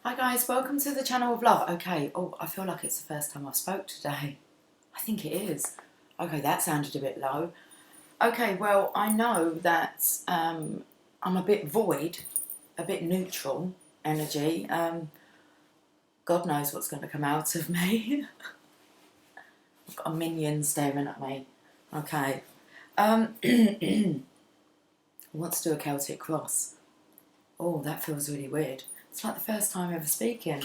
Hi guys, welcome to the channel of love. Okay, oh, I feel like it's the first time I've spoke today. I think it is. Okay, that sounded a bit low. Okay, well, I know that I'm a bit void, a bit neutral energy. God knows what's going to come out of me. I've got a minion staring at me. Okay. I want to do a Celtic Cross. Oh, that feels really weird. It's like the first time ever speaking.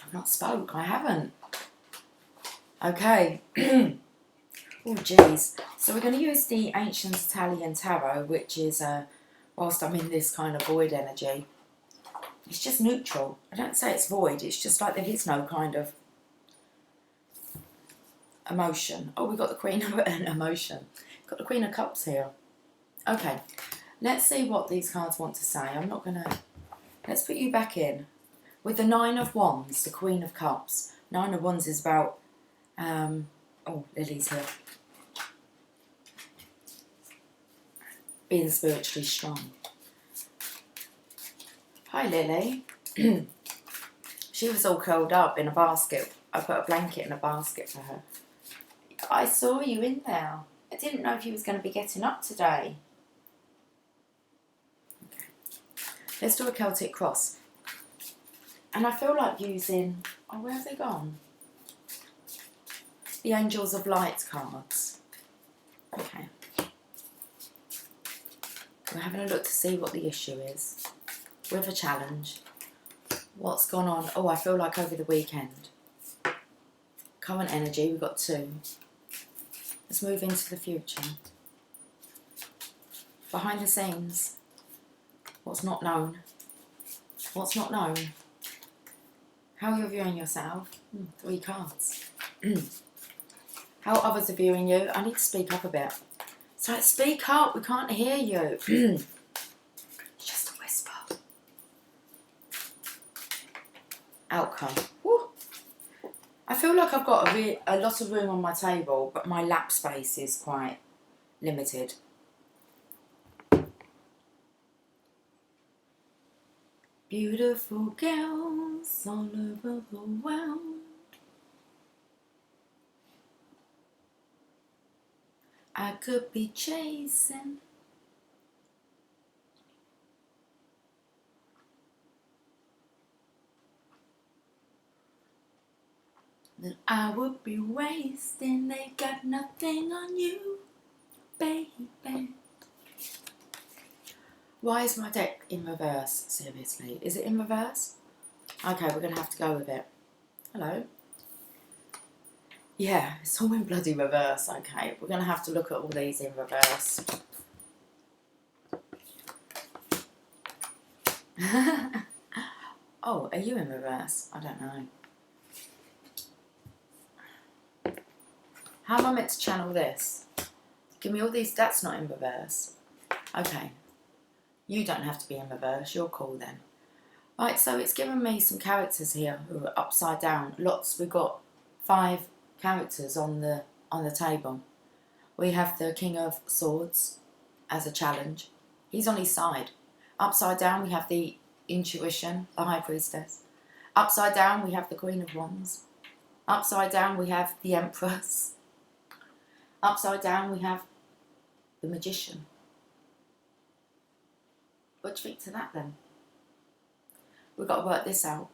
I've not spoke, I haven't. Okay. Oh, geez. So we're going to use the Ancient Italian Tarot, which is, whilst I'm in this kind of void energy, it's just neutral. I don't say it's void, it's just like there is no kind of emotion. Oh, we've got the Queen of Emotion. Got the Queen of Cups here. Okay. Let's see what these cards want to say. I'm not going to... Let's put you back in. With the Nine of Wands, the Queen of Cups. Nine of Wands is about... oh, Lily's here. Being spiritually strong. Hi, Lily. She was all curled up in a basket. I put a blanket in a basket for her. I saw you in there. I didn't know if you was going to be getting up today. Let's do a Celtic Cross. And I feel like using... Oh, where have they gone? The Angels of Light cards. Okay. We're having a look to see what the issue is. With a challenge. What's gone on? Oh, I feel like over the weekend. Current energy, we've got two. Let's move into the future. Behind the scenes. What's not known? What's not known? How you're viewing yourself? 3 cards. How others are viewing you? I need to speak up a bit. It's like, speak up, we can't hear you. It's just a whisper. Outcome. Woo. I feel like I've got a lot of room on my table, but my lap space is quite limited. Beautiful girls all over the world. I could be chasing. That I would be wasting. They got nothing on you, baby. Why is my deck in reverse? Seriously, is it in reverse? Okay, we're going to have to go with it. Hello? Yeah, it's all in bloody reverse. Okay, we're going to have to look at all these in reverse. Oh, are you in reverse? I don't know. How am I meant to channel this? Give me all these... That's not in reverse. Okay. You don't have to be in reverse. You're cool then. Right, so it's given me some characters here who are upside down. Lots. We've got 5 characters on the table. We have the King of Swords as a challenge. He's on his side. Upside down we have the Intuition, the High Priestess. Upside down we have the Queen of Wands. Upside down we have the Empress. Upside down we have the Magician. What do you think to that then? We've got to work this out.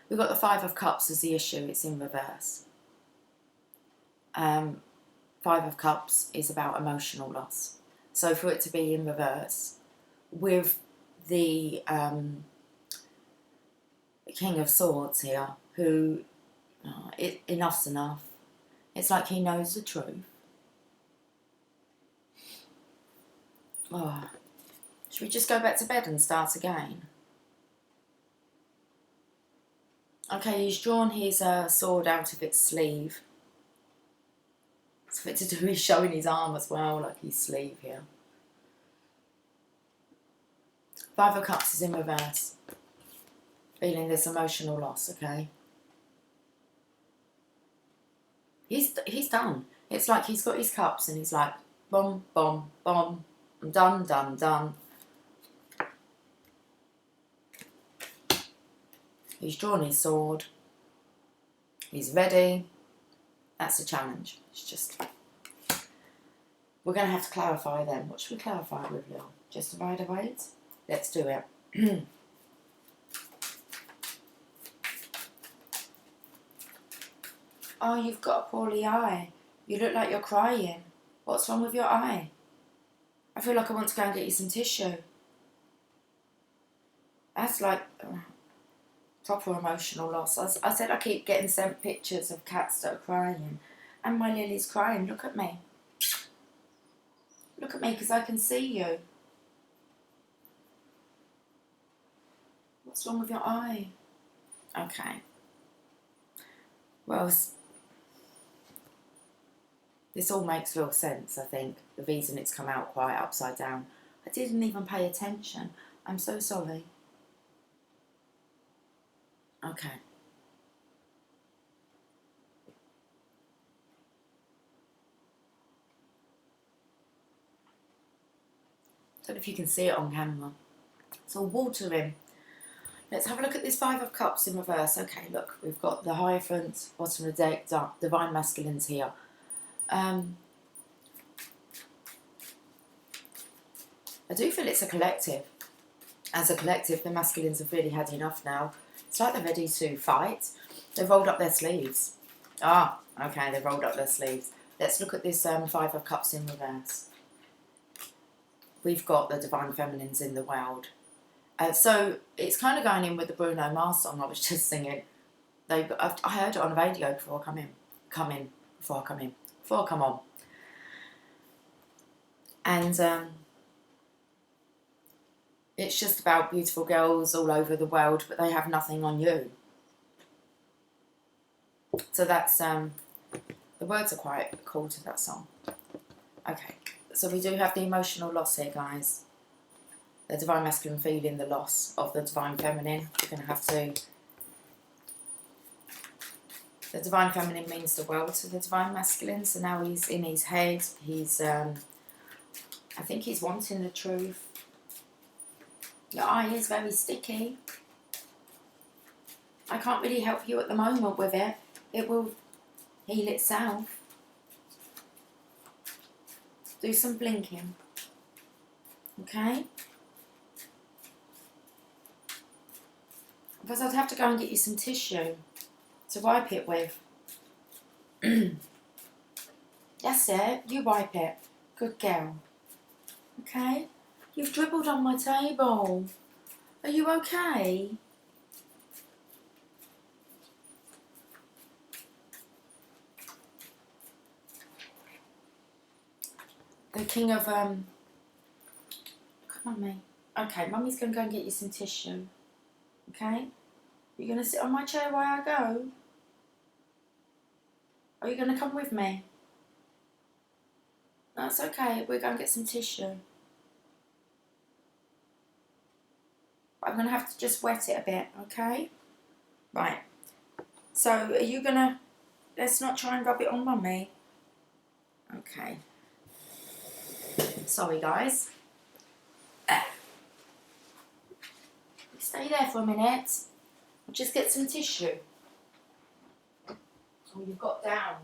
We've got the 5 of Cups as the issue. It's in reverse. 5 of Cups is about emotional loss. So for it to be in reverse, with the King of Swords here, who, enough's enough. It's like he knows the truth. Oh, should we just go back to bed and start again? Okay, he's drawn his sword out of its sleeve. It's for it to do, he's showing his arm as well, like his sleeve here. 5 of Cups is in reverse. Feeling this emotional loss, okay? He's done. It's like he's got his cups and he's like, Boom, boom, boom. I'm done, done, done. He's drawn his sword. He's ready. That's a challenge. It's just... We're going to have to clarify then. What should we clarify with, Lil? Just a rider weight? Let's do it. Oh, you've got a poorly eye. You look like you're crying. What's wrong with your eye? I feel like I want to go and get you some tissue. That's like proper emotional loss. I said I keep getting sent pictures of cats that are crying. And my Lily's crying. Look at me. Look at me, because I can see you. What's wrong with your eye? Okay. Well, this all makes real sense, I think. The reason it's come out quite upside down. I didn't even pay attention. I'm so sorry. Okay. Don't know if you can see it on camera. It's all watering. Let's have a look at this Five of Cups in reverse. Okay, look, we've got the Hierophant, bottom of the deck, Divine Masculines here. I do feel it's a collective. As a collective, the masculines have really had enough now. It's like they're ready to fight. They've rolled up their sleeves. Ah, okay, they've rolled up their sleeves. Let's look at this Five of Cups in reverse. We've got the Divine Feminines in the world. So it's kind of going in with the Bruno Mars song I was just singing. I heard it on the radio before I come on. And it's just about beautiful girls all over the world, but they have nothing on you. So that's, the words are quite cool to that song. Okay, so we do have the emotional loss here, guys. The Divine Masculine feeling the loss of the Divine Feminine. We're going to have to... The Divine Feminine means the world to the Divine Masculine, so now he's in his head. He's, I think he's wanting the truth. Your eye is very sticky. I can't really help you at the moment with it. It will heal itself. Do some blinking. Okay? Because I'd have to go and get you some tissue to wipe it with. That's it. You wipe it. Good girl. Okay? You've dribbled on my table. Are you okay? The King of, come on, me. Okay, Mummy's going to go and get you some tissue. Okay? You're going to sit on my chair while I go? Are you going to come with me? That's okay. We're going to get some tissue. I'm going to have to just wet it a bit, okay? Right. So, are you going to... Let's not try and rub it on Mummy. Okay. Sorry, guys. Stay there for a minute. I'll just get some tissue. Oh, you've got down.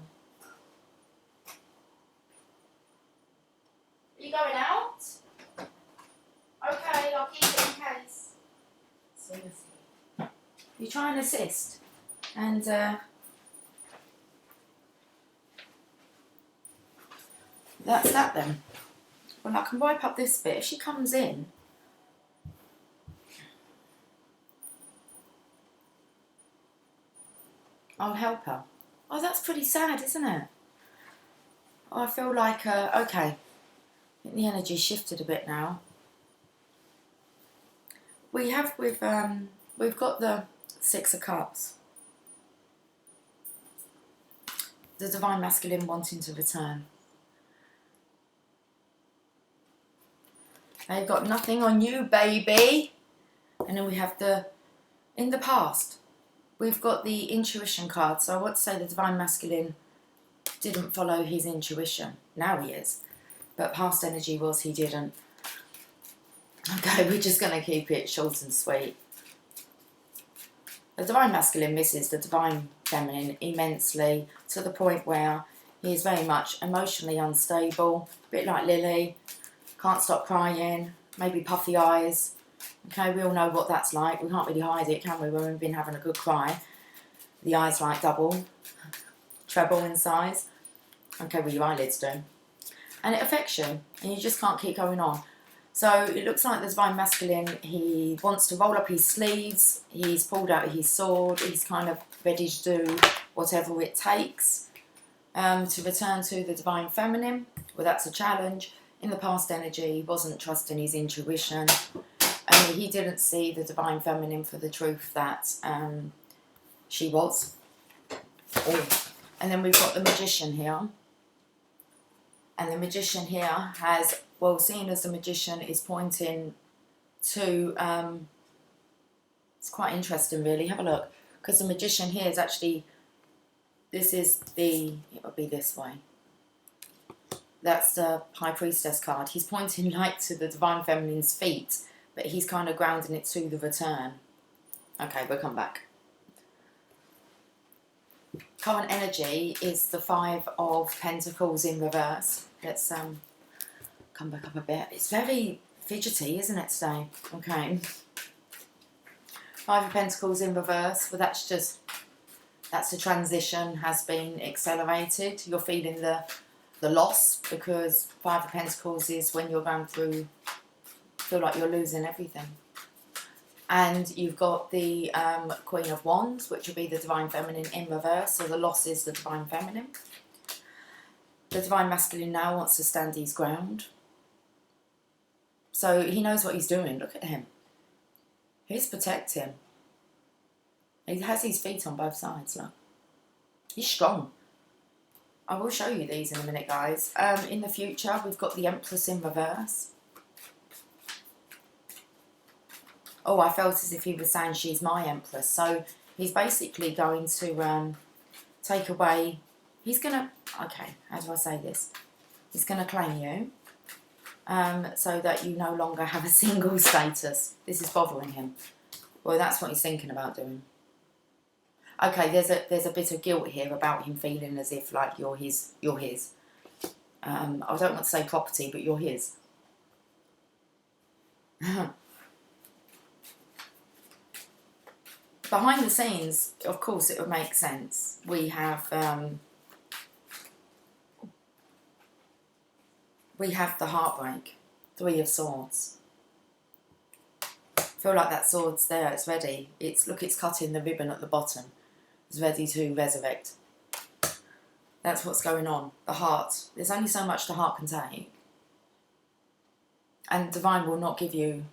Are you going out? Okay, I'll keep it in case. Seriously. You try and assist. And, that's that then. Well, I can wipe up this bit. If she comes in... I'll help her. Oh, that's pretty sad, isn't it? Oh, I feel like, okay. I think the energy shifted a bit now. We've got the Six of Cups. The Divine Masculine wanting to return. They've got nothing on you, baby. And then we have in the past. We've got the intuition card. So I want to say the Divine Masculine didn't follow his intuition. Now he is. But past energy was he didn't. Okay, we're just going to keep it short and sweet. The Divine Masculine misses the Divine Feminine immensely, to the point where he is very much emotionally unstable, a bit like Lily, can't stop crying, maybe puffy eyes. Okay, we all know what that's like. We can't really hide it, can we, when we've been having a good cry? The eyes like double, treble in size. Okay, well, your eyelids do. And it affects you, and you just can't keep going on. So it looks like the Divine Masculine, he wants to roll up his sleeves, he's pulled out his sword, he's kind of ready to do whatever it takes to return to the Divine Feminine. Well, that's a challenge. In the past energy, he wasn't trusting his intuition. He didn't see the Divine Feminine for the truth that she was. Oh. And then we've got the Magician here. And the Magician here has, well, seeing as the Magician is pointing to, it's quite interesting really, have a look. Because the Magician here is actually, this is the, it would be this way. That's the High Priestess card. He's pointing like to the Divine Feminine's feet, but he's kind of grounding it to the return. Okay, we'll come back. Current energy is the Five of Pentacles in reverse. Let's come back up a bit. It's very fidgety, isn't it, today? Okay. Five of Pentacles in reverse. Well, that's the transition has been accelerated. You're feeling the loss, because Five of Pentacles is when you're going through, feel like you're losing everything. And you've got the Queen of Wands, which will be the Divine Feminine in reverse. So the loss is the Divine Feminine. The Divine Masculine now wants to stand his ground. So he knows what he's doing. Look at him. He's protecting. He has his feet on both sides, look. He's strong. I will show you these in a minute, guys. In the future, we've got the Empress in reverse. Oh, I felt as if he was saying she's my Empress. So he's basically going to take away, he's going to, okay, how do I say this? He's going to claim you so that you no longer have a single status. This is bothering him. Well, that's what he's thinking about doing. Okay, there's a bit of guilt here about him feeling as if like you're his. I don't want to say property, but you're his. Behind the scenes, of course, it would make sense. We have the heartbreak, Three of Swords. Feel like that sword's there. It's ready. It's cutting the ribbon at the bottom. It's ready to resurrect. That's what's going on. The heart. There's only so much the heart can take, and Divine will not give you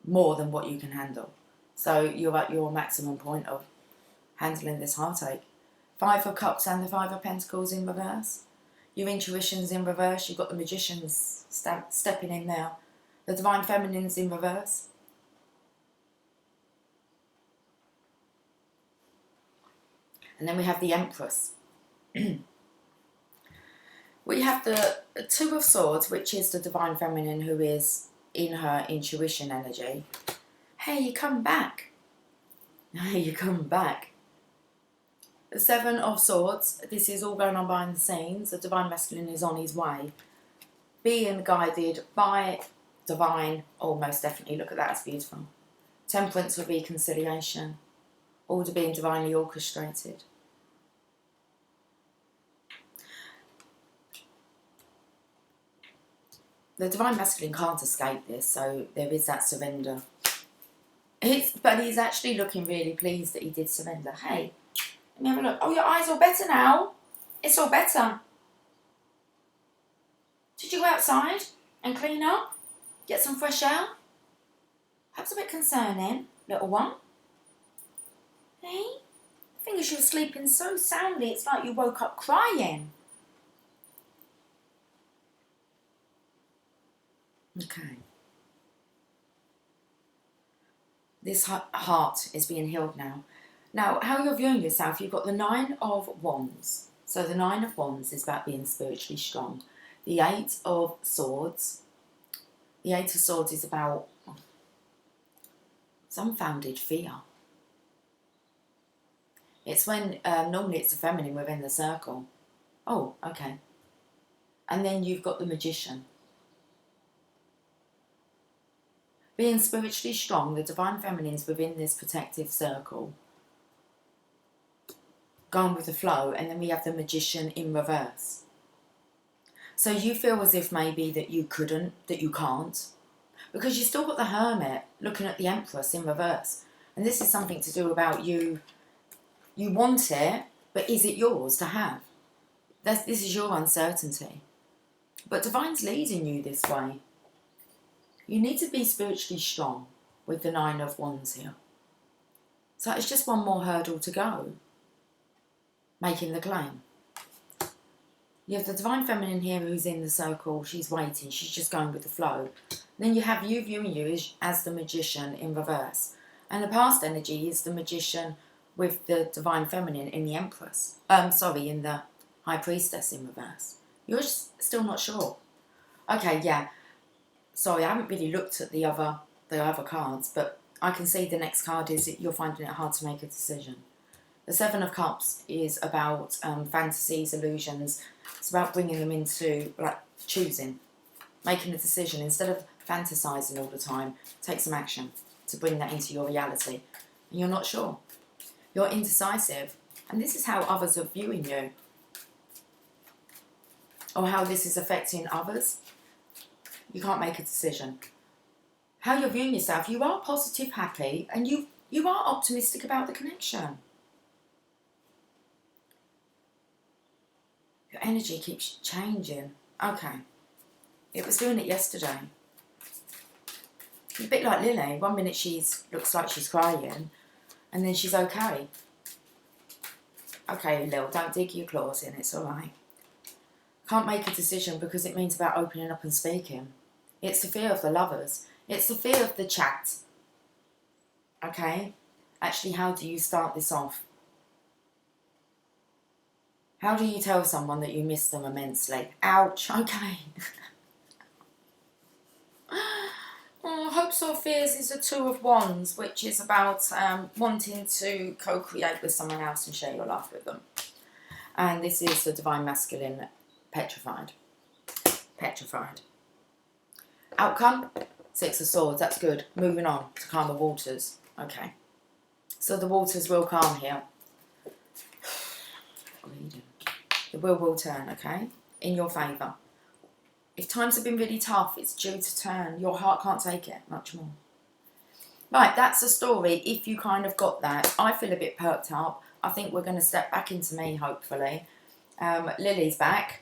more than what you can handle. So you're at your maximum point of handling this heartache. Five of Cups and the Five of Pentacles in reverse. Your intuition's in reverse. You've got the Magician's stepping in now. The Divine Feminine's in reverse. And then we have the Empress. We have the Two of Swords, which is the Divine Feminine who is in her intuition energy. Hey, you come back. Hey, you come back. The Seven of Swords. This is all going on behind the scenes. The Divine Masculine is on his way, being guided by Divine. Oh, most definitely. Look at that. It's beautiful. Temperance with reconciliation. Order being divinely orchestrated. The Divine Masculine can't escape this, so there is that surrender. But he's actually looking really pleased that he did surrender. Hey, let me have a look. Oh, your eye's all better now. It's all better. Did you go outside and clean up? Get some fresh air? Perhaps a bit concerning, little one. Hey, I think you were sleeping so soundly, it's like you woke up crying. Okay. This heart is being healed now. Now, how you're viewing yourself, you've got the Nine of Wands. So the Nine of Wands is about being spiritually strong. The Eight of Swords. The Eight of Swords is about some unfounded fear. It's when, normally it's the feminine within the circle. Oh, okay. And then you've got the Magician. Being spiritually strong, the divine feminine's within this protective circle, going with the flow, and then we have the Magician in reverse. So you feel as if maybe that you couldn't, that you can't, because you still got the Hermit looking at the Empress in reverse. And this is something to do about you. You want it, but is it yours to have? This is your uncertainty. But Divine's leading you this way. You need to be spiritually strong with the Nine of Wands here. So it's just one more hurdle to go, making the claim. You have the divine feminine here who's in the circle. She's waiting. She's just going with the flow. Then you have you viewing you as the Magician in reverse. And the past energy is the Magician with the divine feminine in the Empress. In the High Priestess in reverse. You're just still not sure. Okay, yeah. Sorry, I haven't really looked at the other cards, but I can see the next card is that you're finding it hard to make a decision. The Seven of Cups is about fantasies, illusions. It's about bringing them into, like, choosing, making a decision. Instead of fantasizing all the time, take some action to bring that into your reality. And you're not sure. You're indecisive. And this is how others are viewing you. Or how this is affecting others. You can't make a decision. How you're viewing yourself, you are positive, happy, and you are optimistic about the connection. Your energy keeps changing. Okay. It was doing it yesterday. A bit like Lily. 1 minute looks like she's crying, and then she's okay. Okay, Lil, don't dig your claws in, it's alright. Can't make a decision because it means about opening up and speaking. It's the fear of the lovers. It's the fear of the chat. Okay? Actually, how do you start this off? How do you tell someone that you miss them immensely? Ouch, okay. Hopes or fears is the Two of Wands, which is about wanting to co-create with someone else and share your life with them. And this is the divine masculine, petrified. Petrified. Outcome, Six of Swords, that's good. Moving on to calm the waters. Okay. So the waters will calm here. The wheel will turn, okay? In your favour. If times have been really tough, it's due to turn. Your heart can't take it much more. Right, that's the story. If you kind of got that, I feel a bit perked up. I think we're going to step back into me, hopefully. Lily's back.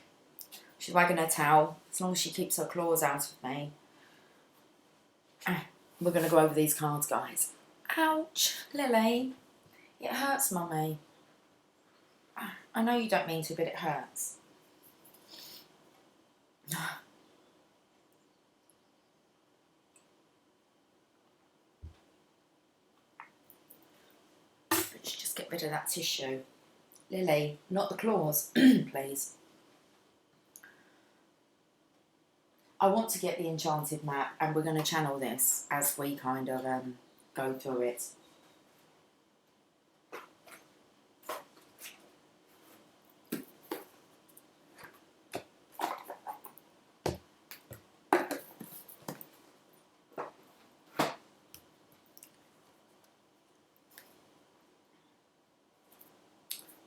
She's wagging her tail. As long as she keeps her claws out of me. We're going to go over these cards, guys. Ouch, Lily. It hurts, mummy. I know you don't mean to, but it hurts. Let's just get rid of that tissue. Lily, not the claws, please. I want to get the enchanted map, and we're going to channel this as we kind of go through it.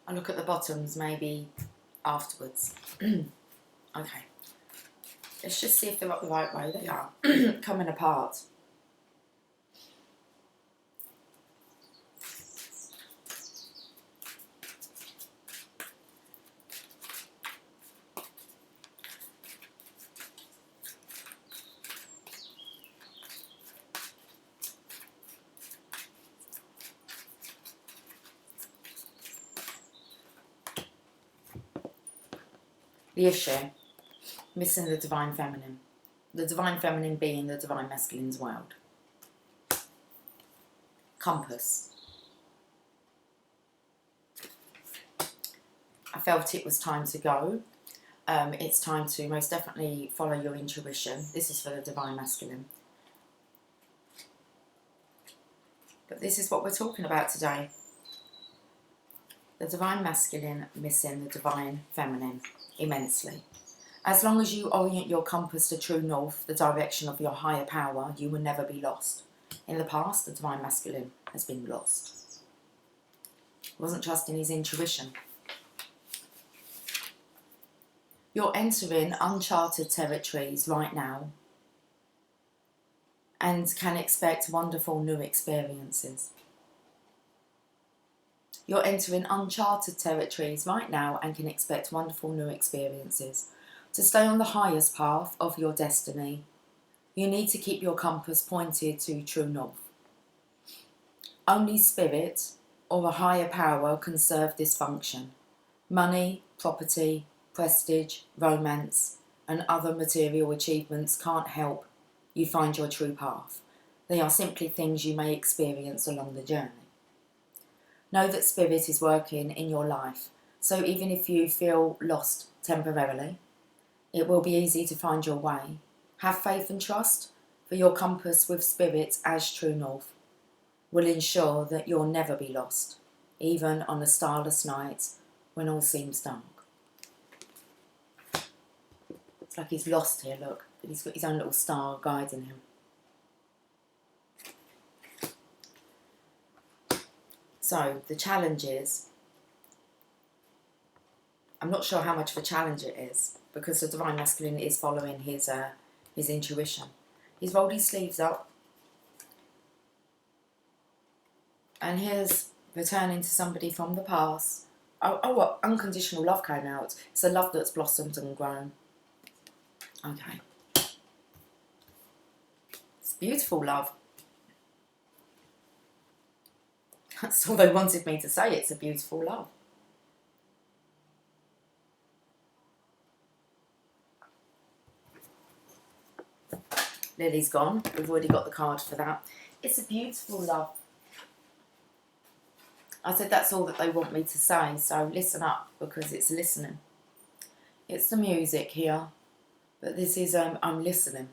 I'll look at the bottoms maybe afterwards. Okay. Let's just see if they're up the right way. They are. Coming apart. The issue, missing the divine feminine. The divine feminine being the divine masculine's world. Compass. I felt it was time to go. it's time to most definitely follow your intuition. This is for the Divine Masculine. But this is what we're talking about today. The Divine Masculine missing the Divine Feminine immensely. As long as you orient your compass to true north, the direction of your higher power, you will never be lost. In the past, the Divine Masculine has been lost. He wasn't trusting his intuition. You're entering uncharted territories right now and can expect wonderful new experiences. You're entering uncharted territories right now and can expect wonderful new experiences. To stay on the highest path of your destiny, you need to keep your compass pointed to true north. Only spirit or a higher power can serve this function. Money, property, prestige, romance, and other material achievements can't help you find your true path. They are simply things you may experience along the journey. Know that spirit is working in your life, so even if you feel lost temporarily, it will be easy to find your way. Have faith and trust, for your compass with spirit as true north will ensure that you'll never be lost, even on a starless night when all seems dark. It's like he's lost here, look, but he's got his own little star guiding him. So the challenge is, I'm not sure how much of a challenge it is, because the Divine Masculine is following his intuition. He's rolled his sleeves up, and here's returning to somebody from the past. Oh, unconditional love came out. It's a love that's blossomed and grown. Okay. It's beautiful love. That's all they wanted me to say. It's a beautiful love. Lily's gone. We've already got the card for that. It's a beautiful love. I said that's all that they want me to say, so listen up, because it's listening. It's the music here, but this is, I'm listening.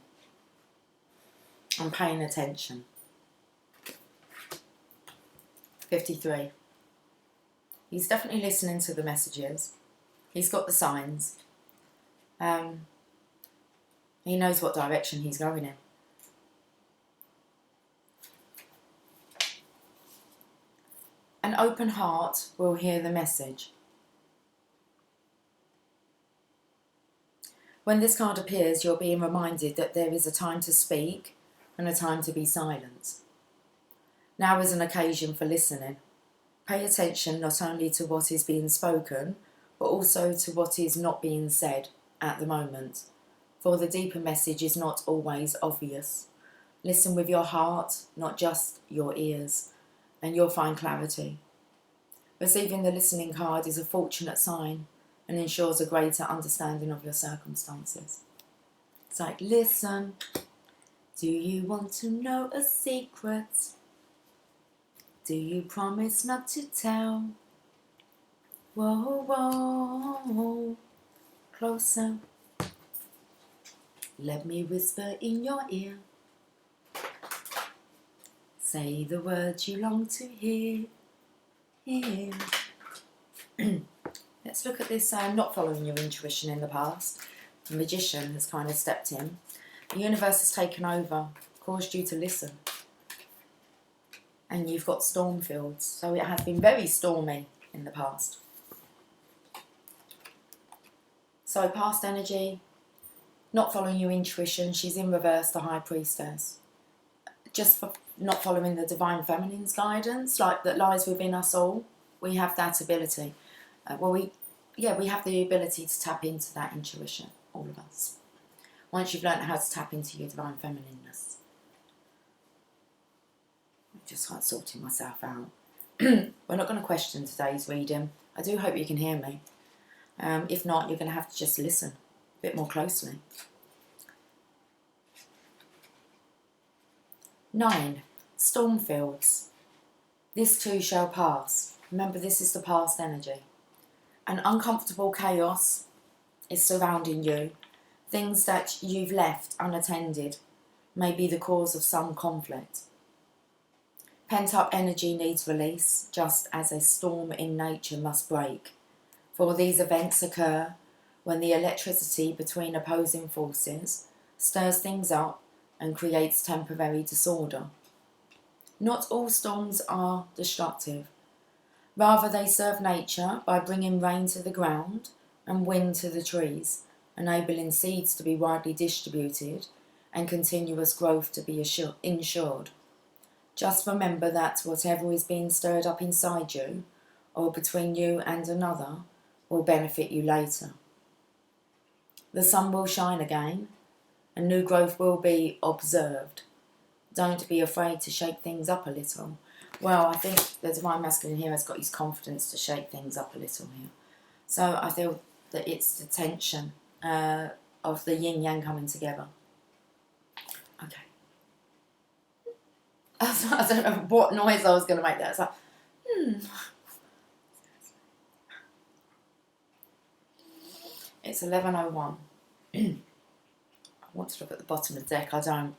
I'm paying attention. 53. He's definitely listening to the messages. He's got the signs. He knows what direction he's going in. An open heart will hear the message. When this card appears, you're being reminded that there is a time to speak and a time to be silent. Now is an occasion for listening. Pay attention not only to what is being spoken, but also to what is not being said at the moment, for the deeper message is not always obvious. Listen with your heart, not just your ears, and you'll find clarity. Receiving the listening card is a fortunate sign and ensures a greater understanding of your circumstances. It's like, listen, do you want to know a secret? Do you promise not to tell? Whoa, whoa, closer. Let me whisper in your ear. Say the words you long to hear. Let's look at this not following your intuition in the past. The Magician has kind of stepped in. The universe has taken over, caused you to listen. And you've got storm fields. So it has been very stormy in the past. So past energy, not following your intuition. She's in reverse, the High Priestess. Just for not following the Divine Feminine's guidance, like that lies within us all. We have that ability. We have the ability to tap into that intuition, all of us. Once you've learned how to tap into your Divine Feminineness. I'm just like sorting myself out. We're not going to question today's reading. I do hope you can hear me. If not, you're going to have to just listen a bit more closely. 9. Stormfields. This too shall pass. Remember, this is the past energy. An uncomfortable chaos is surrounding you. Things that you've left unattended may be the cause of some conflict. Pent-up energy needs release, just as a storm in nature must break. For these events occur when the electricity between opposing forces stirs things up and creates temporary disorder. Not all storms are destructive. Rather, they serve nature by bringing rain to the ground and wind to the trees, enabling seeds to be widely distributed and continuous growth to be ensured. Just remember that whatever is being stirred up inside you, or between you and another, will benefit you later. The sun will shine again, and new growth will be observed. Don't be afraid to shake things up a little. Well, I think the Divine Masculine here has got his confidence to shake things up a little here. So I feel that it's the tension of the yin-yang coming together. Okay. I don't know what noise I was going to make there. It's like, It's 11:01. I want to look at the bottom of the deck. I don't.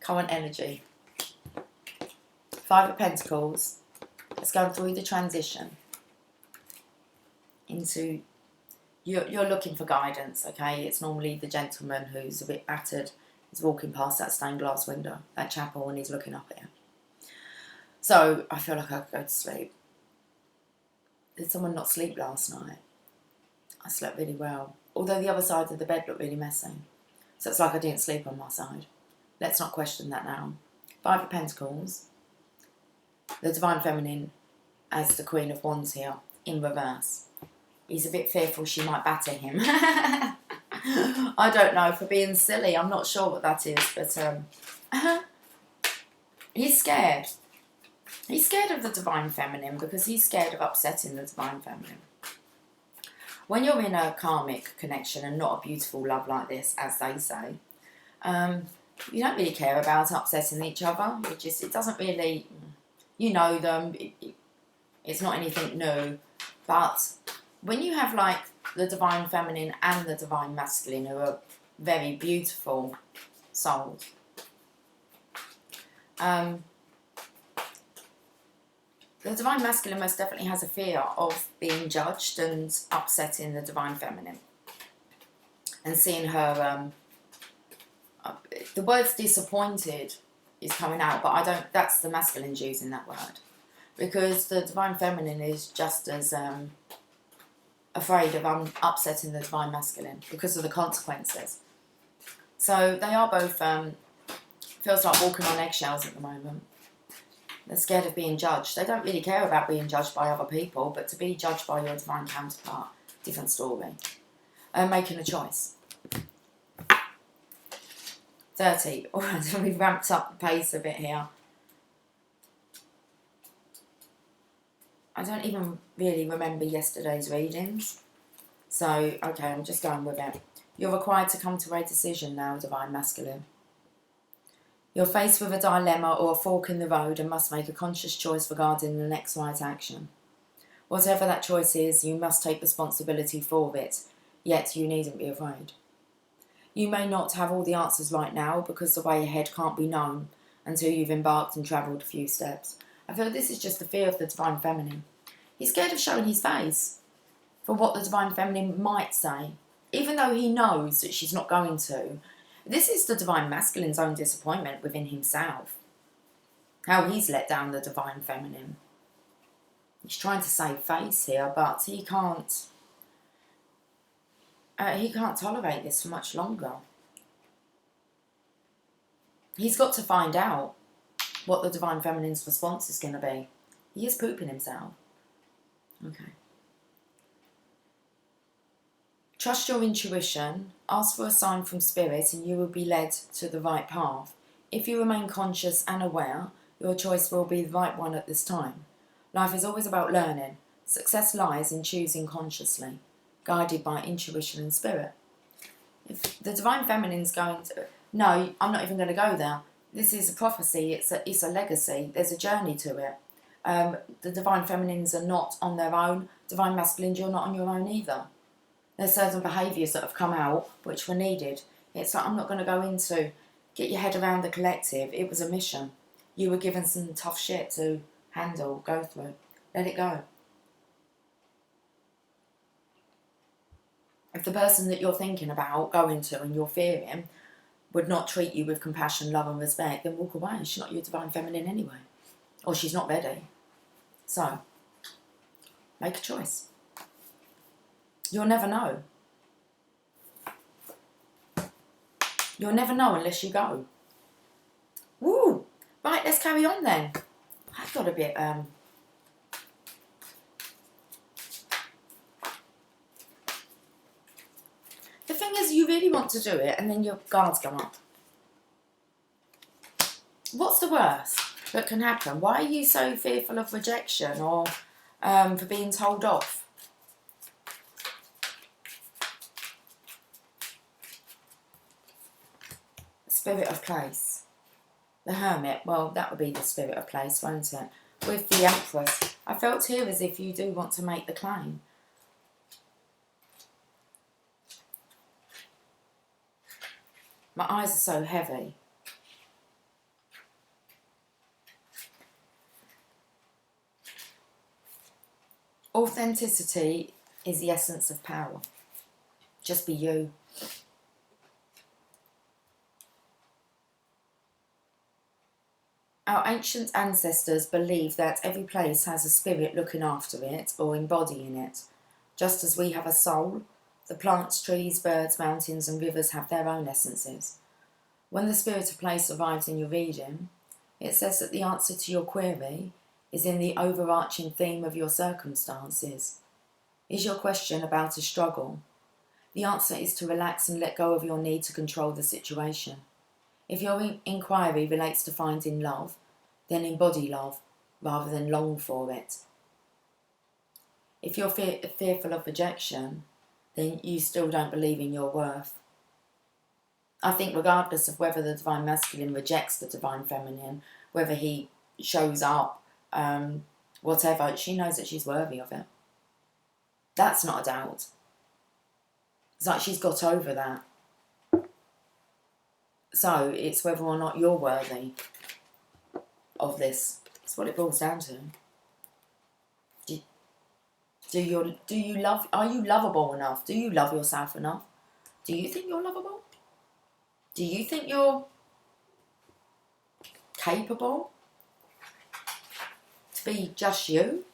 Current energy. 5 of Pentacles. Let's go through the transition into... You're looking for guidance, okay? It's normally the gentleman who's a bit battered. He's walking past that stained glass window, that chapel, and he's looking up at you. So, I feel like I could go to sleep. Did someone not sleep last night? I slept really well. Although the other side of the bed looked really messy. So it's like I didn't sleep on my side. Let's not question that now. 5 of Pentacles. The Divine Feminine as the Queen of Wands here, in reverse. He's a bit fearful she might batter him. I don't know, for being silly. I'm not sure what that is, but he's scared. He's scared of the Divine Feminine because he's scared of upsetting the Divine Feminine. When you're in a karmic connection and not a beautiful love like this, as they say, you don't really care about upsetting each other. It doesn't really, you know them, it's not anything new. But when you have like the Divine Feminine and the Divine Masculine, who are very beautiful souls, the Divine Masculine most definitely has a fear of being judged and upsetting the Divine Feminine. And seeing her, the word disappointed is coming out, but I don't, that's the Masculine's using that word. Because the Divine Feminine is just as afraid of upsetting the Divine Masculine because of the consequences. So they are both, feels like walking on eggshells at the moment. They're scared of being judged. They don't really care about being judged by other people, but to be judged by your divine counterpart, different story. Making a choice. 30. Alright, so we've ramped up the pace a bit here. I don't even really remember yesterday's readings. So, okay, I'm just going with it. You're required to come to a decision now, Divine Masculine. You're faced with a dilemma or a fork in the road and must make a conscious choice regarding the next right action. Whatever that choice is, you must take responsibility for it, yet you needn't be afraid. You may not have all the answers right now because the way ahead can't be known until you've embarked and travelled a few steps. I feel this is just the fear of the Divine Feminine. He's scared of showing his face for what the Divine Feminine might say, even though he knows that she's not going to. This is the Divine Masculine's own disappointment within himself. How he's let down the Divine Feminine. He's trying to save face here, but he can't tolerate this for much longer. He's got to find out what the Divine Feminine's response is going to be. He is pooping himself. Okay. Trust your intuition, ask for a sign from Spirit and you will be led to the right path. If you remain conscious and aware, your choice will be the right one at this time. Life is always about learning. Success lies in choosing consciously, guided by intuition and spirit. If the Divine Feminine's going to... No, I'm not even going to go there. This is a prophecy, it's a legacy, there's a journey to it. The Divine Feminines are not on their own. Divine Masculines, you're not on your own either. There's certain behaviours that have come out which were needed. It's like, I'm not going to go into get your head around the collective. It was a mission. You were given some tough shit to handle, go through. Let it go. If the person that you're thinking about going to and you're fearing would not treat you with compassion, love and respect, then walk away. She's not your divine feminine anyway. Or she's not ready. So, make a choice. You'll never know. You'll never know unless you go. Woo! Right, let's carry on then. I've got a bit, The thing is, you really want to do it and then your guards come up. What's the worst that can happen? Why are you so fearful of rejection or for being told off? Spirit of place. The Hermit, well, that would be the Spirit of place, won't it? With the Empress. I felt here as if you do want to make the claim. My eyes are so heavy. Authenticity is the essence of power. Just be you. Our ancient ancestors believed that every place has a spirit looking after it or embodying it. Just as we have a soul, the plants, trees, birds, mountains and rivers have their own essences. When the spirit of place arrives in your reading, it says that the answer to your query is in the overarching theme of your circumstances. Is your question about a struggle? The answer is to relax and let go of your need to control the situation. If your inquiry relates to finding love, then embody love rather than long for it. If you're fearful of rejection, then you still don't believe in your worth. I think regardless of whether the divine masculine rejects the divine feminine, whether he shows up, whatever, she knows that she's worthy of it. That's not a doubt. It's like she's got over that. So it's whether or not you're worthy of this. That's what it boils down to. Do you love? Are you lovable enough? Do you love yourself enough? Do you think you're lovable? Do you think you're capable to be just you?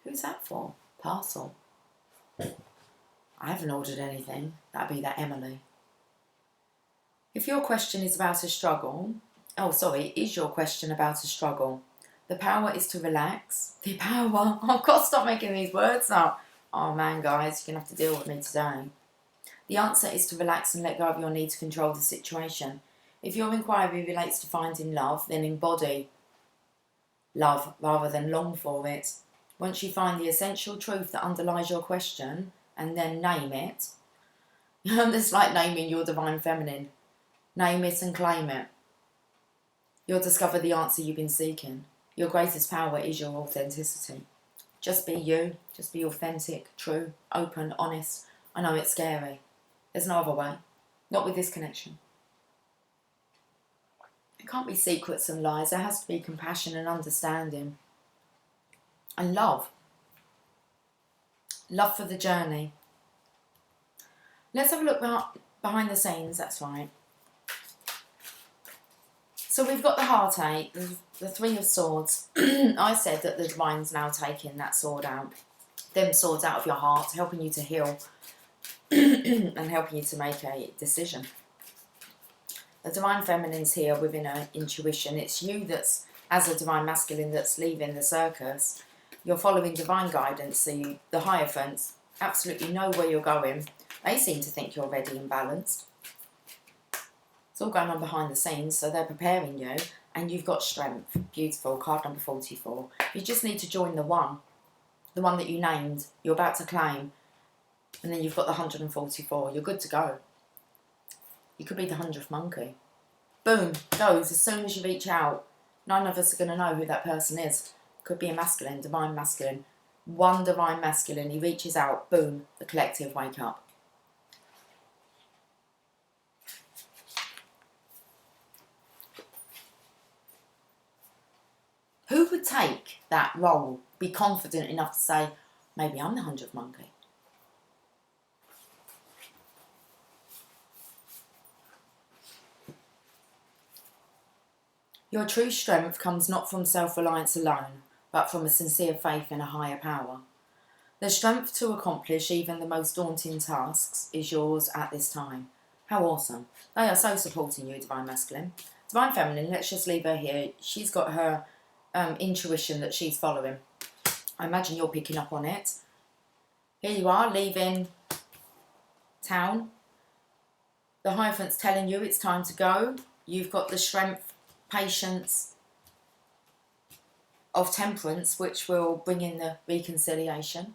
Who's that for? Parcel. I haven't ordered anything. That'd be that Emily. If your question is about a struggle, is your question about a struggle? The power is to relax. The power, I've got to stop making these words up. Oh man, guys, you're going to have to deal with me today. The answer is to relax and let go of your need to control the situation. If your inquiry relates to finding love, then embody love rather than long for it. Once you find the essential truth that underlies your question and then name it, it's like naming your divine feminine. Name it and claim it. You'll discover the answer you've been seeking. Your greatest power is your authenticity. Just be you. Just be authentic, true, open, honest. I know it's scary. There's no other way. Not with this connection. It can't be secrets and lies. There has to be compassion and understanding. And love. Love for the journey. Let's have a look behind the scenes, that's right. So we've got the heartache, the Three of Swords. I said that the divine's now taking that sword out. Them swords out of your heart, helping you to heal and helping you to make a decision. The divine feminine's here within her intuition. It's you that's, as a divine masculine that's leaving the circus, you're following divine guidance. So the Hierophants absolutely know where you're going. They seem to think you're ready and balanced. It's all going on behind the scenes, so they're preparing you, and you've got strength. Beautiful. Card number 44. You just need to join the one that you named, you're about to claim, and then you've got the 144. You're good to go. You could be the 100th monkey. Boom, goes as soon as you reach out. None of us are going to know who that person is. Could be a masculine, divine masculine. One divine masculine, he reaches out, boom, the collective wake up. Who would take that role, be confident enough to say, maybe I'm the 100th monkey? Your true strength comes not from self-reliance alone, but from a sincere faith in a higher power. The strength to accomplish even the most daunting tasks is yours at this time. How awesome. They are so supporting you, Divine Masculine. Divine Feminine, let's just leave her here. She's got her intuition that she's following. I imagine you're picking up on it. Here you are, leaving town. The Hierophant's telling you it's time to go. You've got the strength, patience of Temperance, which will bring in the reconciliation.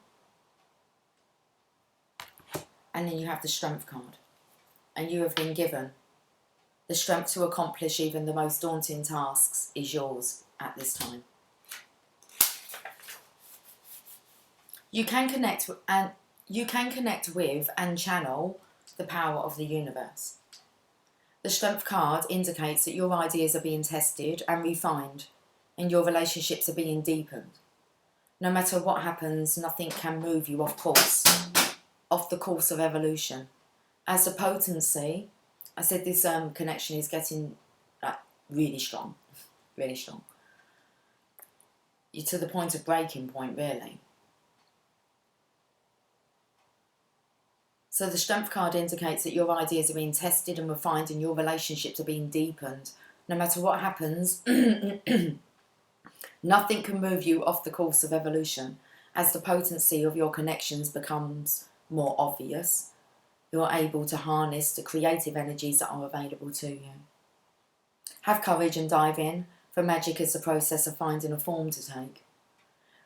And then you have the Strength card. And you have been given the strength to accomplish even the most daunting tasks is yours at this time. You can connect with and channel the power of the universe. The Strength card indicates that your ideas are being tested and refined, and your relationships are being deepened. No matter what happens, nothing can move you off course, off the course of evolution. As a potency, I said this connection is getting really strong, really strong. You're to the point of breaking point, really. So the Strength card indicates that your ideas are being tested and refined and your relationships are being deepened. No matter what happens, nothing can move you off the course of evolution. As the potency of your connections becomes more obvious, you're able to harness the creative energies that are available to you. Have courage and dive in, for magic is the process of finding a form to take.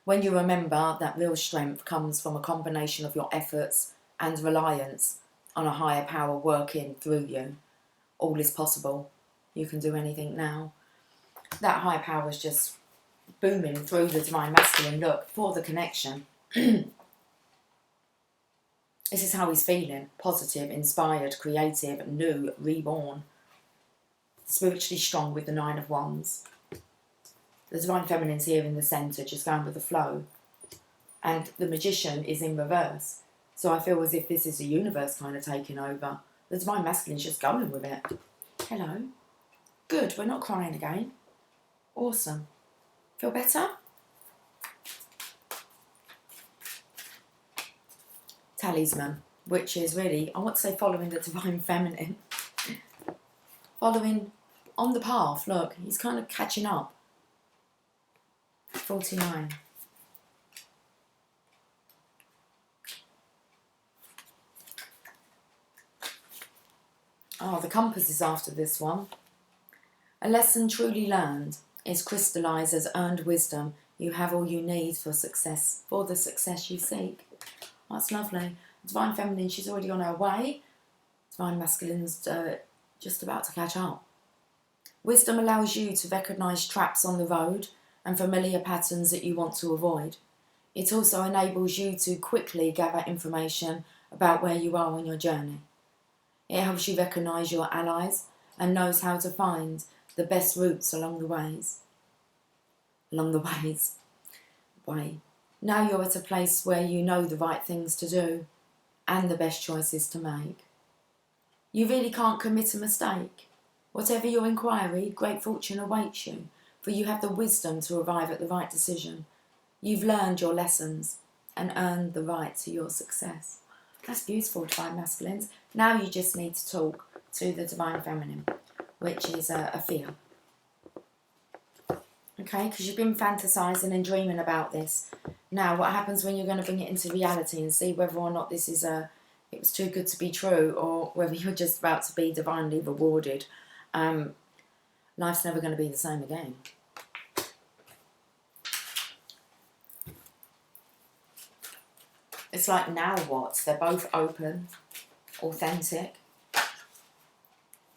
When you remember that real strength comes from a combination of your efforts and reliance on a higher power working through you, all is possible. You can do anything now. That higher power is just booming through the Divine Masculine. Look, for the connection. This is how he's feeling. Positive, inspired, creative, new, reborn. Spiritually strong with the 9 of Wands. The Divine Feminine's here in the centre, just going with the flow. And the Magician is in reverse. So I feel as if this is the universe kind of taking over. The Divine Masculine's just going with it. Hello. Good, we're not crying again. Awesome. Feel better? Talisman, which is really, I want to say following the Divine Feminine. Following on the path, look, he's kind of catching up. 49. Oh, the compass is after this one. A lesson truly learned is crystallized as earned wisdom. You have all you need for success, for the success you seek. That's lovely. Divine Feminine, she's already on her way. Divine Masculine's just about to catch up. Wisdom allows you to recognise traps on the road and familiar patterns that you want to avoid. It also enables you to quickly gather information about where you are on your journey. It helps you recognise your allies and knows how to find the best routes along the ways. Now you're at a place where you know the right things to do and the best choices to make. You really can't commit a mistake. Whatever your inquiry, great fortune awaits you, for you have the wisdom to arrive at the right decision. You've learned your lessons and earned the right to your success. That's beautiful, Divine Masculines. Now you just need to talk to the Divine Feminine, which is a fear. Okay, because you've been fantasising and dreaming about this. Now, what happens when you're going to bring it into reality and see whether or not this is it was too good to be true, or whether you're just about to be divinely rewarded. Life's never going to be the same again. It's like, now what? They're both open, authentic.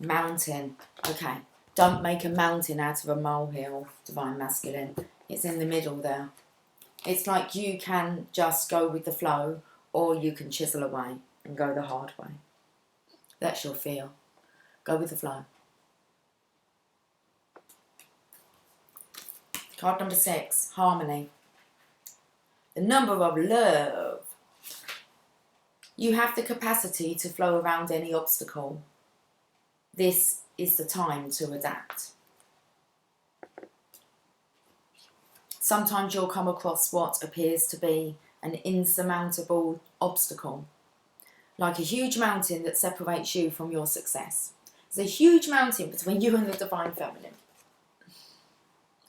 Mountain. Okay. Don't make a mountain out of a molehill, Divine Masculine. It's in the middle there. It's like you can just go with the flow, or you can chisel away and go the hard way. That's your feel. Go with the flow. Card number 6, Harmony. The number of love. You have the capacity to flow around any obstacle. This is the time to adapt. Sometimes you'll come across what appears to be an insurmountable obstacle, like a huge mountain that separates you from your success. There's a huge mountain between you and the Divine Feminine.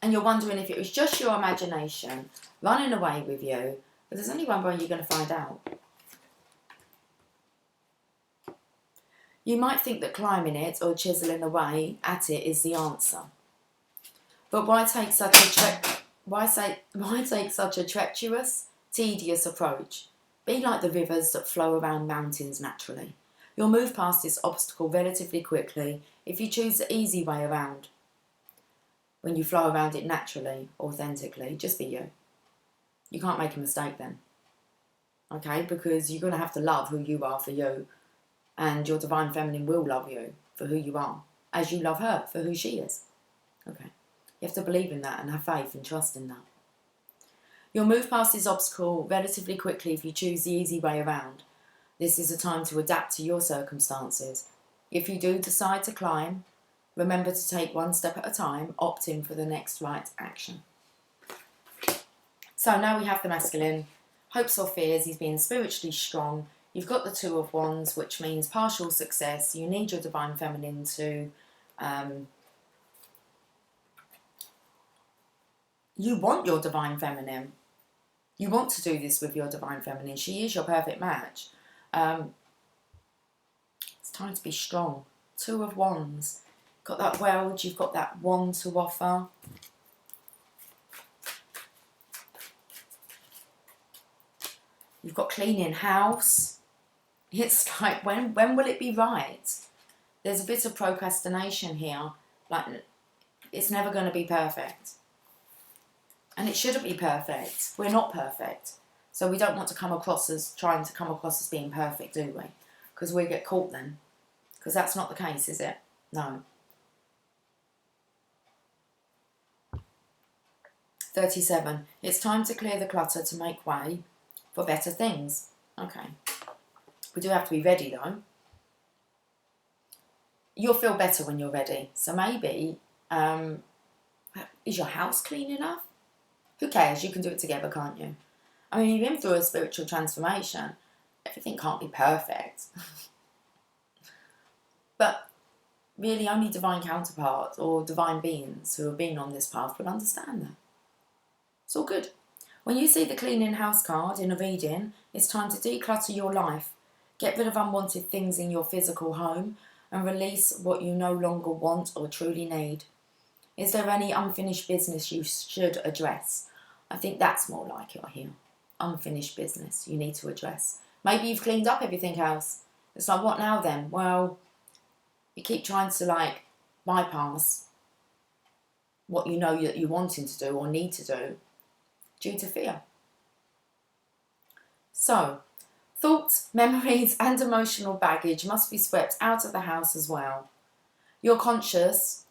And you're wondering if it was just your imagination running away with you, but there's only one way you're going to find out. You might think that climbing it or chiseling away at it is the answer. But why take such a treacherous, tedious approach? Be like the rivers that flow around mountains naturally. You'll move past this obstacle relatively quickly if you choose the easy way around. When you flow around it naturally, authentically, just be you. You can't make a mistake then. Okay? Because you're going to have to love who you are for you. And your Divine Feminine will love you for who you are, as you love her for who she is. Okay? You have to believe in that and have faith and trust in that. You'll move past this obstacle relatively quickly if you choose the easy way around. This is a time to adapt to your circumstances. If you do decide to climb, remember to take one step at a time, opting for the next right action. So now we have the masculine. Hopes or fears, he's being spiritually strong. You've got the 2 of Wands, which means partial success. You need your Divine Feminine to... you want your Divine Feminine. You want to do this with your Divine Feminine. She is your perfect match. It's time to be strong. 2 of Wands. Got that weld, you've got that wand to offer. You've got cleaning house. It's like, when will it be right? There's a bit of procrastination here. Like, it's never going to be perfect. And it shouldn't be perfect. We're not perfect. So we don't want to come across as trying to come across as being perfect, do we? Because we get caught then. Because that's not the case, is it? No. 37. It's time to clear the clutter to make way for better things. Okay. We do have to be ready though. You'll feel better when you're ready. So maybe, is your house clean enough? Who cares? You can do it together, can't you? I mean, you've been through a spiritual transformation. Everything can't be perfect. But really only divine counterparts or divine beings who have been on this path will understand that. It's all good. When you see the cleaning house card in a reading, it's time to declutter your life. Get rid of unwanted things in your physical home and release what you no longer want or truly need. Is there any unfinished business you should address? I think that's more like it here. Unfinished business you need to address. Maybe you've cleaned up everything else. It's like, what now then? Well, you keep trying to bypass what you know that you're wanting to do or need to do due to fear. So, thoughts, memories and emotional baggage must be swept out of the house as well. Your conscience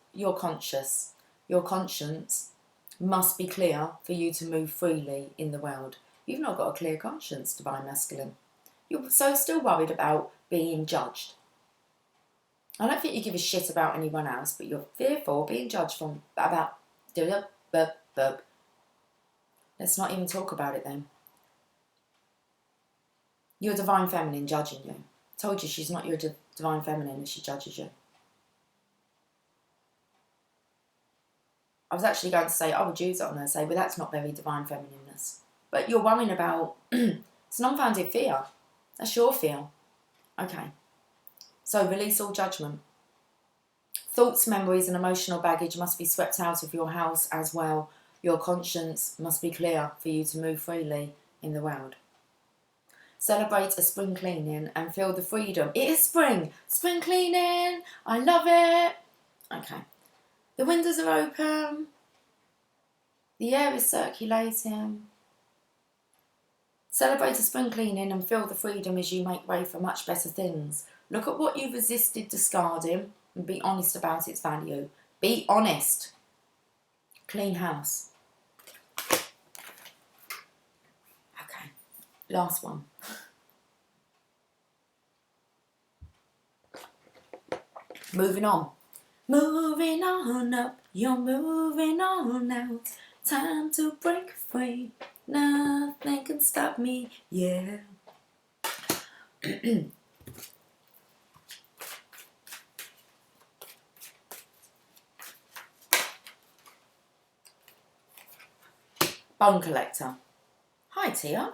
must be clear for you to move freely in the world. You've not got a clear conscience, Divine Masculine. You're so still worried about being judged. I don't think you give a shit about anyone else, but you're fearful of being judged about... Let's not even talk about it then. Your Divine Feminine judging you. Told you she's not your Divine Feminine if she judges you. I was actually going to say, I would use it on her and say, well, that's not very Divine Feminineness. But you're worrying about, it's an unfounded fear. That's your fear. Okay. So release all judgment. Thoughts, memories and emotional baggage must be swept out of your house as well. Your conscience must be clear for you to move freely in the world. Celebrate a spring cleaning and feel the freedom. It is spring. Spring cleaning. I love it. Okay. The windows are open. The air is circulating. Celebrate a spring cleaning and feel the freedom as you make way for much better things. Look at what you've resisted discarding and be honest about its value. Be honest. Clean house. Okay, last one. Moving on. Moving on up, you're moving on out. Time to break free. Nothing can stop me, yeah. Bone collector. Hi, Tia.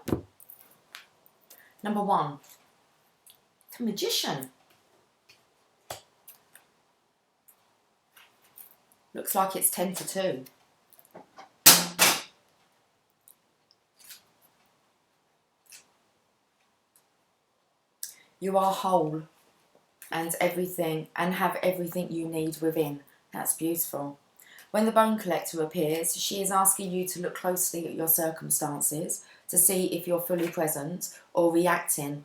Number 1. The magician. Looks like it's 10 to 2. You are whole and everything, and have everything you need within. That's beautiful. When the bone collector appears, she is asking you to look closely at your circumstances to see if you're fully present or reacting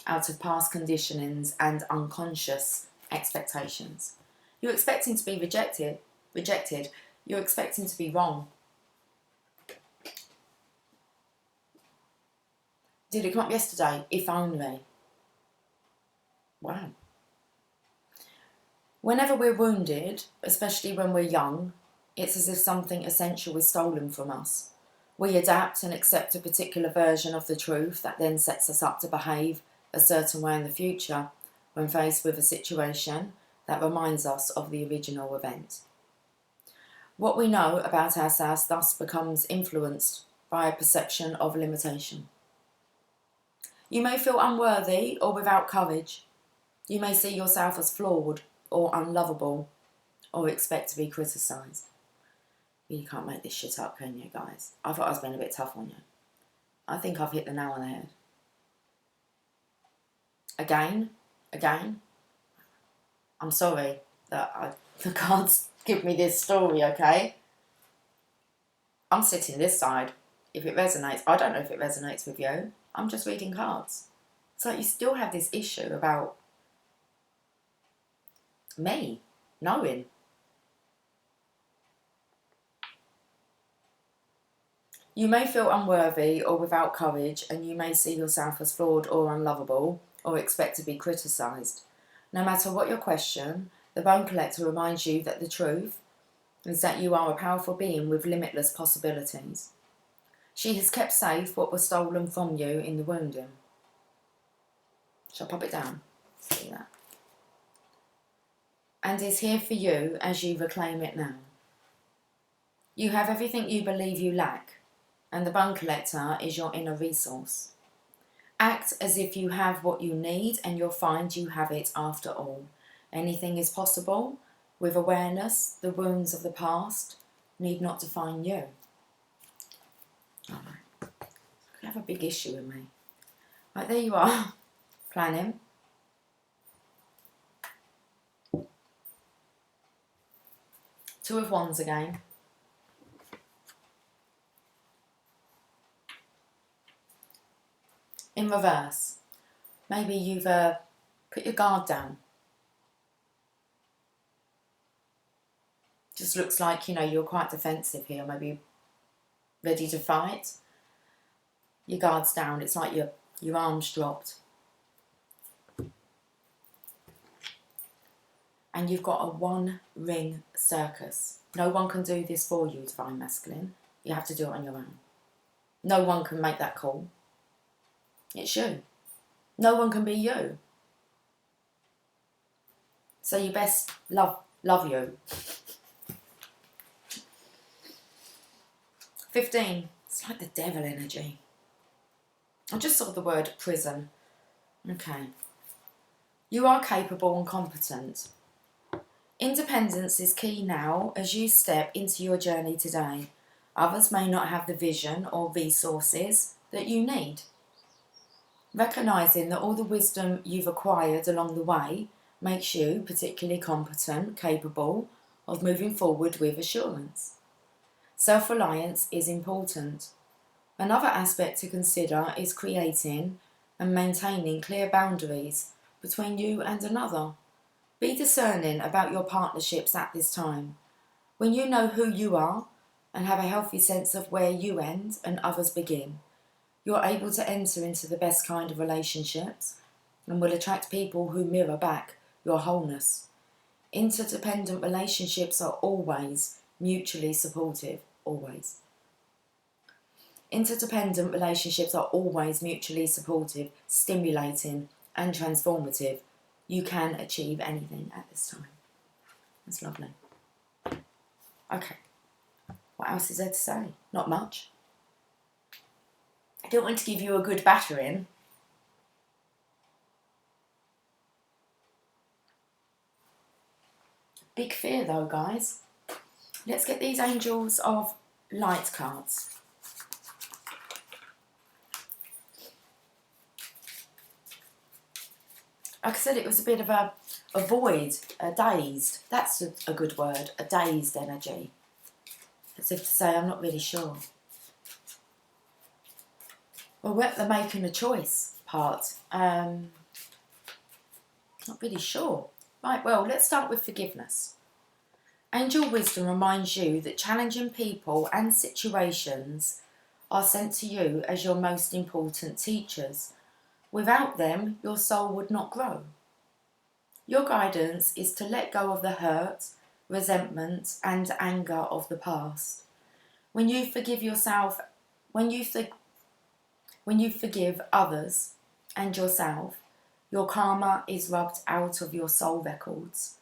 out of past conditionings and unconscious expectations. You're expecting to be rejected. You're expecting to be wrong. Did it come up yesterday? If only. Wow. Whenever we're wounded, especially when we're young, it's as if something essential is stolen from us. We adapt and accept a particular version of the truth that then sets us up to behave a certain way in the future when faced with a situation that reminds us of the original event. What we know about ourselves thus becomes influenced by a perception of limitation. You may feel unworthy or without courage. You may see yourself as flawed or unlovable or expect to be criticised. You can't make this shit up, can you, guys? I thought I was being a bit tough on you. I think I've hit the nail on the head. Again, I'm sorry that the cards give me this story, okay? I'm sitting this side. If it resonates, I don't know if it resonates with you. I'm just reading cards. So you still have this issue about me knowing. You may feel unworthy or without courage, and you may see yourself as flawed or unlovable or expect to be criticised. No matter what your question, the bone collector reminds you that the truth is that you are a powerful being with limitless possibilities. She has kept safe what was stolen from you in the wounding. Shall I pop it down? See that? And is here for you as you reclaim it now. You have everything you believe you lack, and the bone collector is your inner resource. Act as if you have what you need, and you'll find you have it after all. Anything is possible. With awareness, the wounds of the past need not define you. Alright. You have a big issue with me. Right, there you are. Planning. Two of Wands again. In reverse. Maybe you've put your guard down. Just looks like, you're quite defensive here. Maybe ready to fight. Your guard's down. It's like your arms dropped. And you've got a one-ring circus. No one can do this for you, Divine Masculine. You have to do it on your own. No one can make that call. It's you. No one can be you. So you best love you. 15. It's like the devil energy. I just saw the word prison. Okay. You are capable and competent. Independence is key now as you step into your journey today. Others may not have the vision or resources that you need. Recognising that all the wisdom you've acquired along the way makes you particularly competent, capable of moving forward with assurance. Self-reliance is important. Another aspect to consider is creating and maintaining clear boundaries between you and another. Be discerning about your partnerships at this time. When you know who you are and have a healthy sense of where you end and others begin, you're able to enter into the best kind of relationships and will attract people who mirror back your wholeness. Interdependent relationships are always mutually supportive, always. Interdependent relationships are always mutually supportive, stimulating and transformative. You can achieve anything at this time. That's lovely. Okay, what else is there to say? Not much. I don't want to give you a good battering. Big fear though, guys. Let's get these Angels of Light cards. Like I said, it was a bit of a void, a dazed. That's a good word, a dazed energy. As if to say, I'm not really sure. Well, we're at the making a choice part. Not really sure. Right, well, let's start with forgiveness. Angel wisdom reminds you that challenging people and situations are sent to you as your most important teachers. Without them, your soul would not grow. Your guidance is to let go of the hurt, resentment, and anger of the past. When you forgive yourself, when you forgive others and yourself, your karma is rubbed out of your soul records.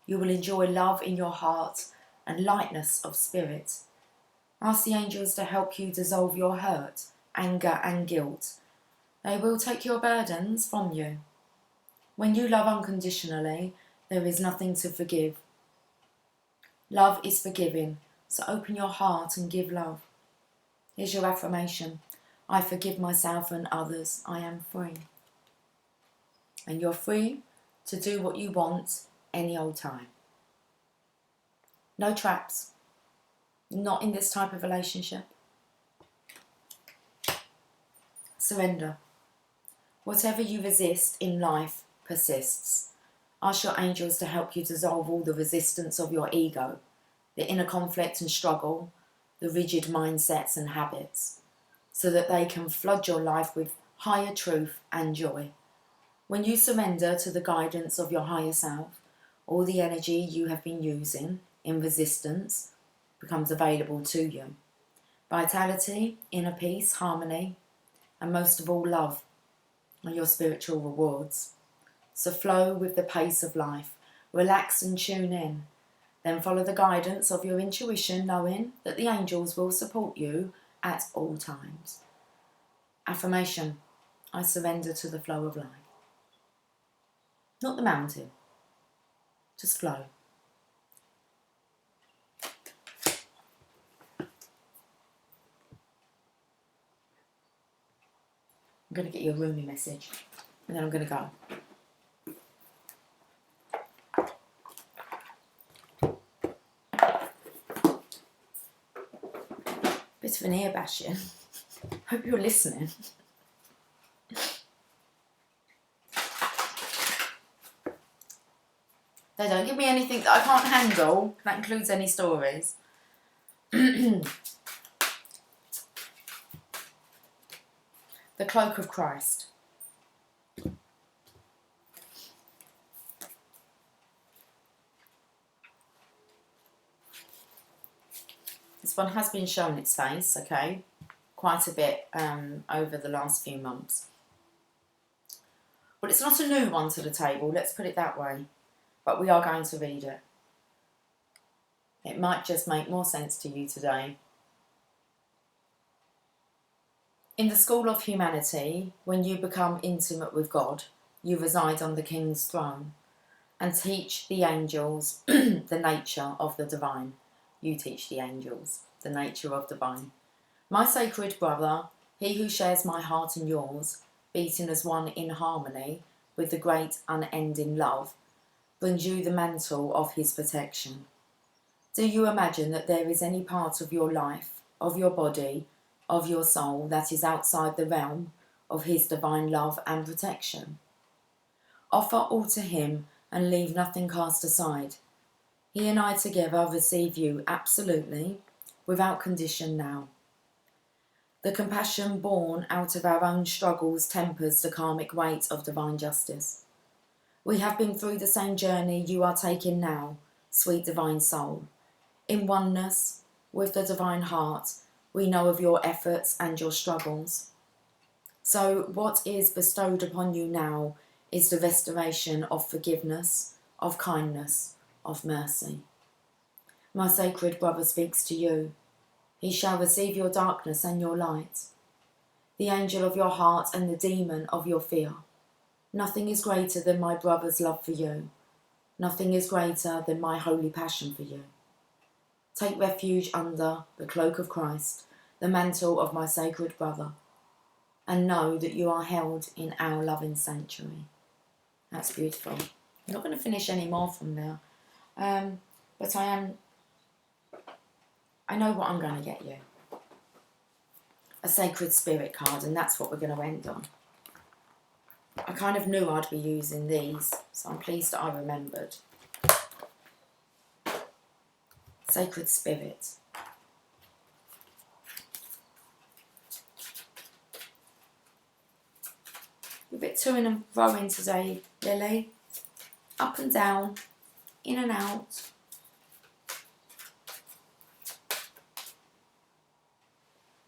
You will enjoy love in your heart and lightness of spirit. Ask the angels to help you dissolve your hurt, anger, and guilt. They will take your burdens from you. When you love unconditionally, there is nothing to forgive. Love is forgiving, so open your heart and give love. Here's your affirmation. I forgive myself and others. I am free. And you're free to do what you want any old time. No traps. Not in this type of relationship. Surrender. Whatever you resist in life persists. Ask your angels to help you dissolve all the resistance of your ego, the inner conflict and struggle, the rigid mindsets and habits, so that they can flood your life with higher truth and joy. When you surrender to the guidance of your higher self, all the energy you have been using in resistance becomes available to you. Vitality, inner peace, harmony, and most of all love are your spiritual rewards. So flow with the pace of life, relax and tune in. Then follow the guidance of your intuition, knowing that the angels will support you at all times. Affirmation, I surrender to the flow of life. Not the mountain, just flow. I'm going to get you a roomy message and then I'm going to go. Bit of an ear bashing. Hope you're listening. They don't give me anything that I can't handle. That includes any stories. The Cloak of Christ. This one has been shown its face, okay, quite a bit over the last few months. Well, it's not a new one to the table, let's put it that way, but we are going to read it. It might just make more sense to you today. In the school of humanity, when you become intimate with God, you reside on the King's throne and teach the angels the nature of the divine. You teach the angels the nature of divine. My sacred brother, he who shares my heart and yours, beating as one in harmony with the great unending love, brings you the mantle of his protection. Do you imagine that there is any part of your life, of your body, of your soul that is outside the realm of his divine love and protection? Offer all to him and leave nothing cast aside. He and I together receive you absolutely, without condition now. The compassion born out of our own struggles tempers the karmic weight of divine justice. We have been through the same journey you are taking now, sweet divine soul. In oneness with the divine heart, we know of your efforts and your struggles. So what is bestowed upon you now is the restoration of forgiveness, of kindness, of mercy. My sacred brother speaks to you. He shall receive your darkness and your light, the angel of your heart and the demon of your fear. Nothing is greater than my brother's love for you. Nothing is greater than my holy passion for you. Take refuge under the cloak of Christ, the mantle of my sacred brother, and know that you are held in our loving sanctuary. That's beautiful. I'm not going to finish any more from there, but I know what I'm going to get you. A sacred spirit card, and that's what we're going to end on. I kind of knew I'd be using these, so I'm pleased that I remembered. Sacred Spirit. You're a bit to-ing and fro-ing today, Lily. Up and down, in and out.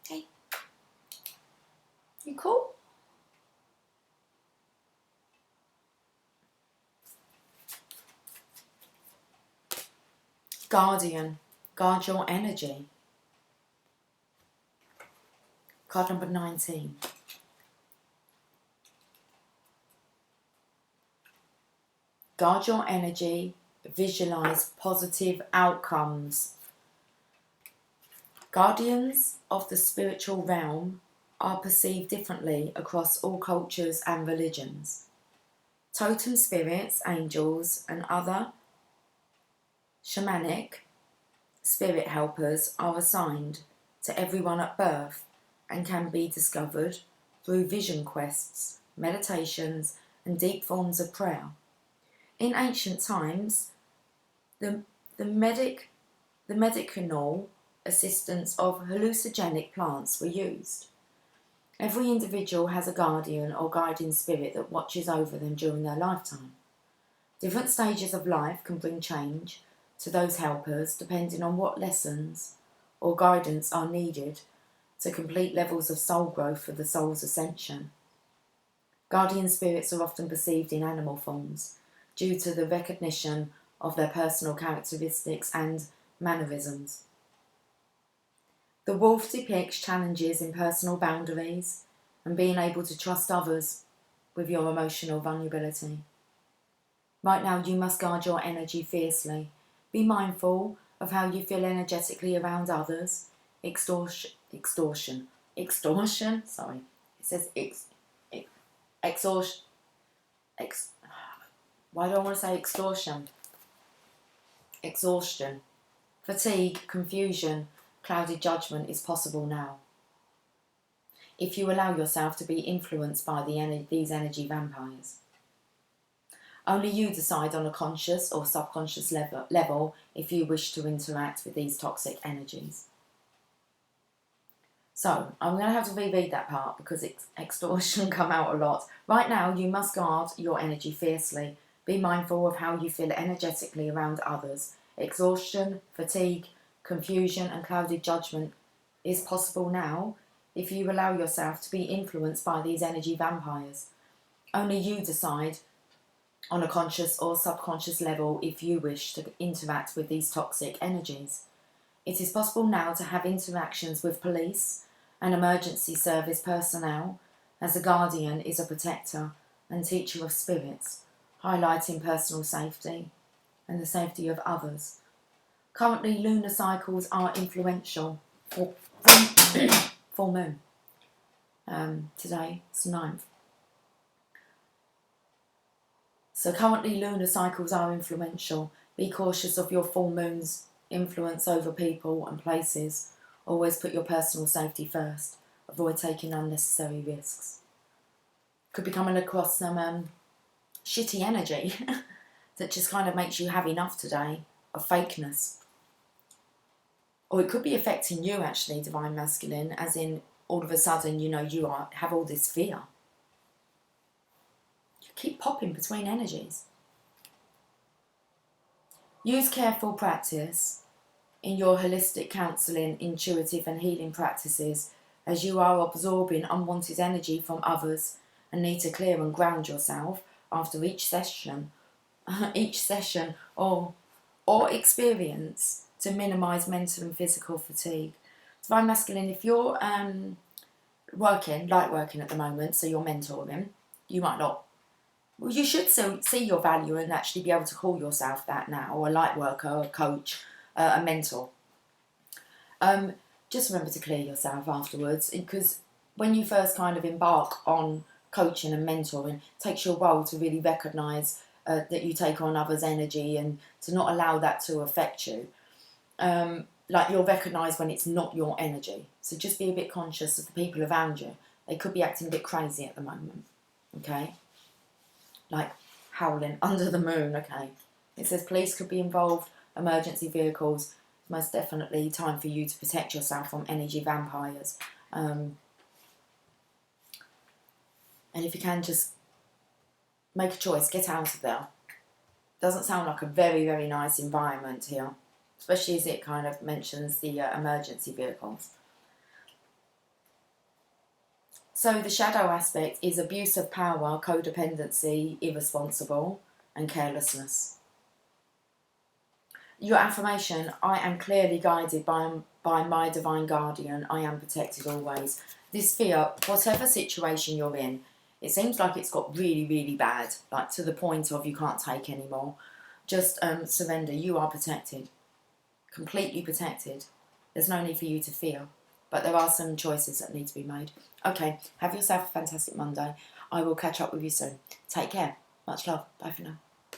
Hey. You cool? Guardian, guard your energy. Card number 19. Guard your energy, visualize positive outcomes. Guardians of the spiritual realm are perceived differently across all cultures and religions. Totem spirits, angels, and other shamanic spirit helpers are assigned to everyone at birth and can be discovered through vision quests, meditations, and deep forms of prayer. In ancient times, the medicinal assistance of hallucinogenic plants were used. Every individual has a guardian or guiding spirit that watches over them during their lifetime. Different stages of life can bring change to those helpers depending on what lessons or guidance are needed to complete levels of soul growth for the soul's ascension. Guardian spirits are often perceived in animal forms due to the recognition of their personal characteristics and mannerisms. The wolf depicts challenges in personal boundaries and being able to trust others with your emotional vulnerability. Right now, you must guard your energy fiercely. Be mindful of how you feel energetically around others. Extortion. Sorry, it says exhaustion. Why do I want to say extortion? Exhaustion, fatigue, confusion, clouded judgment is possible now. If you allow yourself to be influenced by these energy vampires. Only you decide on a conscious or subconscious level if you wish to interact with these toxic energies. So, I'm going to have to reread that part because extortion come out a lot. Right now, you must guard your energy fiercely. Be mindful of how you feel energetically around others. Exhaustion, fatigue, confusion and clouded judgment is possible now if you allow yourself to be influenced by these energy vampires. Only you decide on a conscious or subconscious level if you wish to interact with these toxic energies. It is possible now to have interactions with police and emergency service personnel, as a guardian is a protector and teacher of spirits, highlighting personal safety and the safety of others. Currently, lunar cycles are influential. Full moon. Today, it's 9th. So currently lunar cycles are influential. Be cautious of your full moon's influence over people and places. Always put your personal safety first. Avoid taking unnecessary risks. Could be coming across some shitty energy that just kind of makes you have enough today of fakeness. Or it could be affecting you actually, Divine Masculine, as in all of a sudden, you know, have all this fear. You keep popping between energies. Use careful practice in your holistic counselling, intuitive and healing practices as you are absorbing unwanted energy from others and need to clear and ground yourself after each session or experience to minimise mental and physical fatigue. Divine Masculine, if you're working at the moment, so you're mentoring, you might not. Well, you should still see your value and actually be able to call yourself that now, a light worker, a coach, a mentor. Just remember to clear yourself afterwards, because when you first kind of embark on coaching and mentoring, it takes you a while to really recognise that you take on others' energy and to not allow that to affect you. Like you'll recognise when it's not your energy. So just be a bit conscious of the people around you. They could be acting a bit crazy at the moment, okay? Like howling under the moon, okay? It says police could be involved, emergency vehicles. Most definitely time for you to protect yourself from energy vampires. And if you can, just make a choice, get out of there. Doesn't sound like a very, very nice environment here, especially as it kind of mentions the emergency vehicles. So the shadow aspect is abuse of power, codependency, irresponsible, and carelessness. Your affirmation: I am clearly guided by my divine guardian. I am protected always. This fear, whatever situation you're in, it seems like it's got really, really bad, like to the point of you can't take anymore. Just surrender. You are protected. Completely protected. There's no need for you to fear. But there are some choices that need to be made. Okay, have yourself a fantastic Monday. I will catch up with you soon. Take care. Much love. Bye for now.